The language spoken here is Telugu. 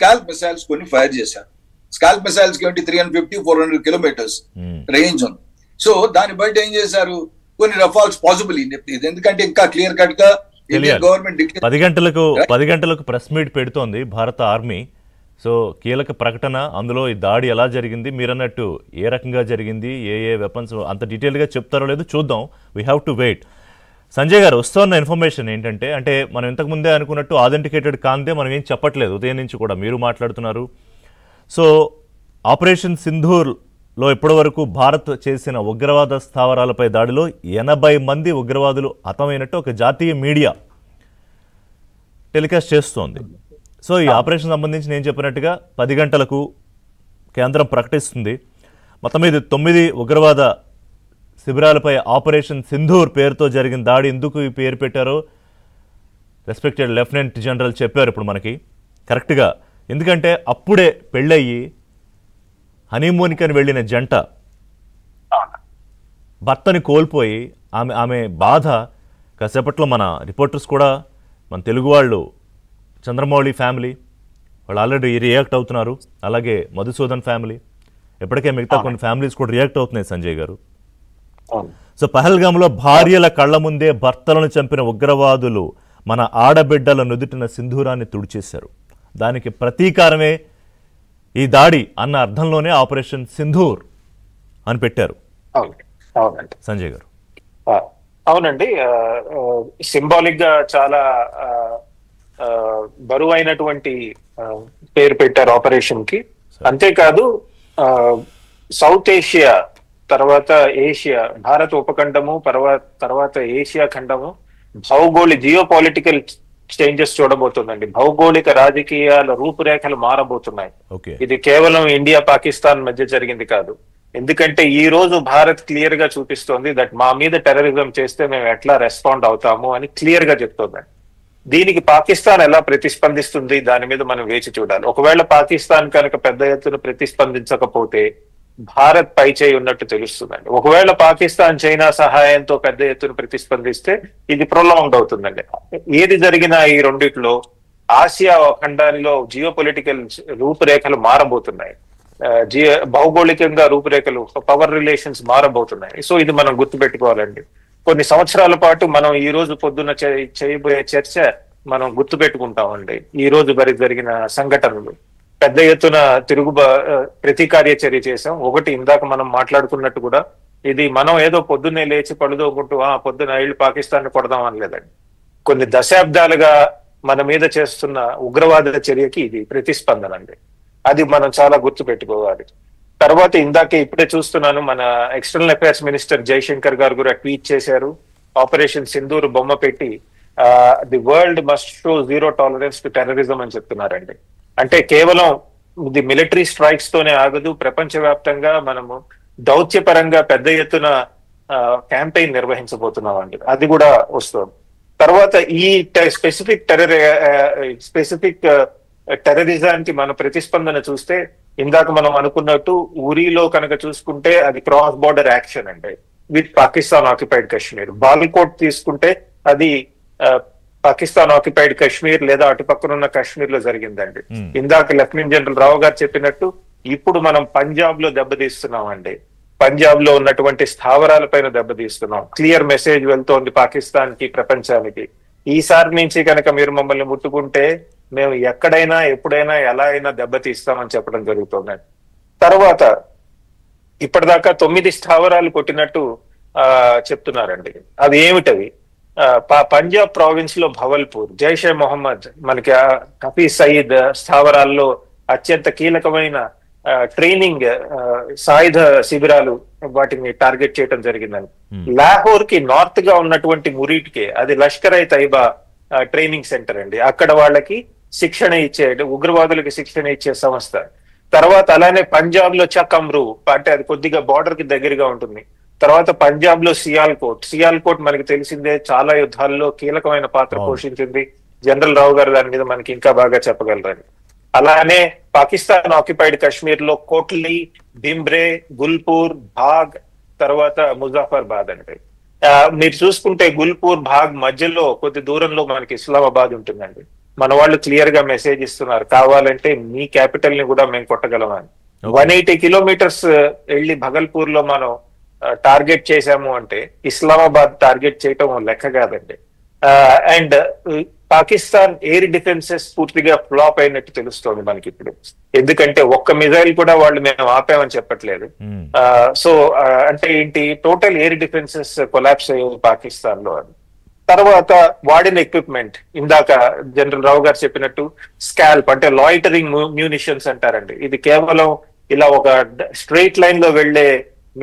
స్కాల్ప్ మిసైల్స్ కొన్ని ఫైర్ చేశారు. స్కాల్ప్ మిసైల్స్ కి 350-400 కిలోమీటర్స్ రేంజ్ ఉంది. సో దాన్ని బయట ఏం చేశారు, కొన్ని రఫాల్స్ పాసిబుల్. ఎందుకంటే ఇంకా క్లియర్ కట్ గా ఇండియన్ గవర్నమెంట్ 10 గంటలకు ప్రెస్ మీట్ పెడుతోంది భారత ఆర్మీ. సో కీలక ప్రకటన, అందులో ఈ దాడి ఎలా జరిగింది, మీరన్నట్టు ఏ రకంగా జరిగింది, ఏ వెపన్స్ అంత డీటెయిల్గా చెప్తారో లేదో చూద్దాం. We have to wait. Sanjay గారు, వస్తున్న ఇన్ఫర్మేషన్ ఏంటంటే, అంటే మనం ఇంతకుముందే అనుకున్నట్టు ఆథెంటికేటెడ్ కాందే మనం ఏం చెప్పట్లేదు, ఉదయం నుంచి కూడా మీరు మాట్లాడుతున్నారు. సో ఆపరేషన్ సింధూర్లో ఇప్పటివరకు భారత్ చేసిన ఉగ్రవాద స్థావరాలపై దాడిలో 80 మంది ఉగ్రవాదులు హతమైనట్టు ఒక జాతీయ మీడియా టెలికాస్ట్ చేస్తోంది. సో ఈ ఆపరేషన్ సంబంధించి నేను చెప్పినట్టుగా 10 గంటలకు కేంద్రం ప్రకటిస్తుంది. మొత్తం మీద 9 ఉగ్రవాద శిబిరాలపై ఆపరేషన్ సింధూర్ పేరుతో జరిగిన దాడి. ఎందుకు ఈ పేరు పెట్టారో రెస్పెక్టెడ్ లెఫ్టినెంట్ జనరల్ చెప్పారు ఇప్పుడు మనకి కరెక్ట్గా. ఎందుకంటే అప్పుడే పెళ్ళయ్యి హనీమూన్కి అని వెళ్ళిన జంట భర్తని కోల్పోయి ఆమె బాధ కాసేపట్లో మన రిపోర్టర్స్ కూడా, మన తెలుగు వాళ్ళు, చంద్రమౌళి ఫ్యామిలీ వాళ్ళు ఆల్రెడీ రియాక్ట్ అవుతున్నారు. అలాగే మధుసూదన్ ఫ్యామిలీ, ఇప్పటికే మిగతా కొన్ని ఫ్యామిలీస్ కూడా రియాక్ట్ అవుతున్నాయి సంజయ్ గారు. సో పహల్గామ్లో భార్యల కళ్ల ముందే భర్తలను చంపిన ఉగ్రవాదులు మన ఆడబిడ్డల నుదుటిన సింధూరాన్ని తుడిచేశారు. దానికి ప్రతీకారమే ఈ దాడి అన్న అర్థంలోనే ఆపరేషన్ సింధూర్ అని పెట్టారు. సంజయ్ గారు. అవునండి, సింబాలిక్ గా చాలా బరువైనటువంటి పేరు పెట్టారు ఆపరేషన్ కి. అంతేకాదు సౌత్ ఏషియా తర్వాత ఏషియా, భారత ఉపఖండము తర్వాత ఏషియా ఖండము జియో పొలిటికల్ చేంజెస్ చూడబోతుందండి. భౌగోళిక రాజకీయాల రూపురేఖలు మారబోతున్నాయి. ఇది కేవలం ఇండియా పాకిస్తాన్ మధ్య జరిగింది కాదు. ఎందుకంటే ఈ రోజు భారత్ క్లియర్ గా చూపిస్తోంది దట్ మా మీద టెర్రరిజం చేస్తే మేము ఎట్లా రెస్పాండ్ అవుతాము అని క్లియర్ గా చెప్తోంది. దీనికి పాకిస్తాన్ ఎలా ప్రతిస్పందిస్తుంది దాని మీద మనం వేచి చూడాలి. ఒకవేళ పాకిస్తాన్ కనుక పెద్ద ఎత్తున ప్రతిస్పందించకపోతే భారత్ పై చేయి ఉన్నట్టు తెలుస్తుందండి. ఒకవేళ పాకిస్తాన్ చైనా సహాయంతో పెద్ద ఎత్తున ప్రతిస్పందిస్తే ఇది ప్రొలాంగ్డ్ అవుతుందండి. ఏది జరిగినా ఈ రెండిట్లో ఆసియా ఖండాల్లో జియో పొలిటికల్ రూపురేఖలు మారబోతున్నాయి. భౌగోళికంగా రూపురేఖలు, పవర్ రిలేషన్స్ మారబోతున్నాయి. సో ఇది మనం గుర్తుపెట్టుకోవాలండి. కొన్ని సంవత్సరాల పాటు మనం ఈ రోజు పొద్దున్న చేయబోయే చర్చ మనం గుర్తుపెట్టుకుంటామండి. ఈ రోజు జరిగిన సంఘటనలు పెద్ద ఎత్తున ప్రతీకార్య చర్య చేసాం. ఒకటి ఇందాక మనం మాట్లాడుకున్నట్టు కూడా ఇది మనం ఏదో పొద్దున్నే లేచి పడుదోకుంటూ పొద్దున ఇళ్ళు పాకిస్తాన్ కొడదాం అనలేదండి. కొన్ని దశాబ్దాలుగా మన మీద చేస్తున్న ఉగ్రవాద చర్యకి ఇది ప్రతిస్పందన అండి. అది మనం చాలా గుర్తు పెట్టుకోవాలి. తర్వాత ఇప్పుడే చూస్తున్నాను, మన ఎక్స్టర్నల్ అఫైర్స్ మినిస్టర్ జైశంకర్ గారు కూడా ట్వీట్ చేశారు. ఆపరేషన్ సింధూర్ బొమ్మ పెట్టి the world must show zero tolerance to terrorism అని చెప్తున్నారండి. అంటే కేవలం ఇది మిలిటరీ స్ట్రైక్స్ తోనే ఆగదు. ప్రపంచవ్యాప్తంగా మనము దౌత్యపరంగా పెద్ద ఎత్తున క్యాంపెయిన్ నిర్వహించబోతున్నాం అండి. అది కూడా వస్తుంది. తర్వాత ఈ స్పెసిఫిక్ టెర్రరిజానికి మన ప్రతిస్పందన చూస్తే ఇందాక మనం అనుకున్నట్టు ఉరీలో కనుక చూసుకుంటే అది క్రాస్ బోర్డర్ యాక్షన్ అంటే విత్ పాకిస్తాన్ ఆక్యుపైడ్ కాశ్మీర్. బాల్కోట్ తీసుకుంటే అది పాకిస్తాన్ ఆక్యుపైడ్ కాశ్మీర్ లేదా అటు పక్కన ఉన్న కాశ్మీర్ లో జరిగిందండి. ఇందాక లెఫ్టినెంట్ జనరల్ రావు గారు చెప్పినట్టు ఇప్పుడు మనం పంజాబ్ లో దెబ్బతీస్తున్నాం అండి. పంజాబ్ లో ఉన్నటువంటి స్థావరాల పైన దెబ్బతీస్తున్నాం. క్లియర్ మెసేజ్ వెళ్తోంది పాకిస్తాన్ కి, ప్రపంచానికి. ఈసారి నుంచి కనుక మీరు మమ్మల్ని ముట్టుకుంటే మేము ఎక్కడైనా ఎప్పుడైనా ఎలా అయినా దెబ్బతీస్తామని చెప్పడం జరుగుతుందండి. తర్వాత ఇప్పటిదాకా 9 స్థావరాలు కొట్టినట్టు చెప్తున్నారండి. అవి ఏమిటవి? పంజాబ్ ప్రావిన్స్ లో భవల్పూర్, జైషే మొహమ్మద్, మనకి హఫీజ్ సయీద్ స్థావరాల్లో అత్యంత కీలకమైన ట్రైనింగ్ సాయుధ శిబిరాలు, వాటిని టార్గెట్ చేయడం జరిగిందని. లాహోర్ కి నార్త్ గా ఉన్నటువంటి మురీట్కే, అది Lashkar I Taiba training centre అండి. అక్కడ వాళ్ళకి శిక్షణ ఇచ్చే, ఉగ్రవాదులకి శిక్షణ ఇచ్చే సంస్థ. తర్వాత అలానే పంజాబ్ లో చకమ్రూ, అంటే అది కొద్దిగా బార్డర్ కి దగ్గరగా ఉంటుంది. తర్వాత పంజాబ్ లో సియాల్కోట్ మనకి తెలిసిందే, చాలా యుద్ధాల్లో కీలకమైన పాత్ర పోషించింది. జనరల్ రావు గారు దాని మీద మనకి ఇంకా బాగా చెప్పగలరండి. అలానే పాకిస్తాన్ ఆక్యుపైడ్ కాశ్మీర్ లో కోట్లీ, భింబ్రే, గుల్పూర్, భాగ్, తర్వాత ముజాఫర్బాద్ అంటే మీరు చూసుకుంటే గుల్పూర్, భాగ్ మధ్యలో కొద్ది దూరంలో మనకి ఇస్లామాబాద్ ఉంటుందండి. మన వాళ్ళు క్లియర్ గా మెసేజ్ ఇస్తున్నారు, కావాలంటే మీ క్యాపిటల్ ని కూడా మేము కొట్టగలమని. 180 కిలోమీటర్స్ వెళ్ళి భగల్పూర్ లో మనం టార్గెట్ చేశాము అంటే ఇస్లామాబాద్ టార్గెట్ చేయటం లెక్క కాదండి. అండ్ పాకిస్తాన్ ఎయిర్ డిఫెన్సెస్ పూర్తిగా ఫ్లాప్ అయినట్టు తెలుస్తోంది మనకి ఇప్పుడు. ఎందుకంటే ఒక్క మిజైల్ కూడా వాళ్ళు మేము ఆపామని చెప్పట్లేదు. సో అంటే ఏంటి, టోటల్ ఎయిర్ డిఫెన్సెస్ కొలాప్స్ అయ్యాయి పాకిస్తాన్ లో. తర్వాత వాడిన ఎక్విప్మెంట్, ఇందాక జనరల్ రావు గారు చెప్పినట్టు స్కాల్ప్ అంటే లాయిటరింగ్ మ్యూనిషన్స్ అంటారండి. ఇది కేవలం ఇలా ఒక స్ట్రెయిట్ లైన్ లో వెళ్లే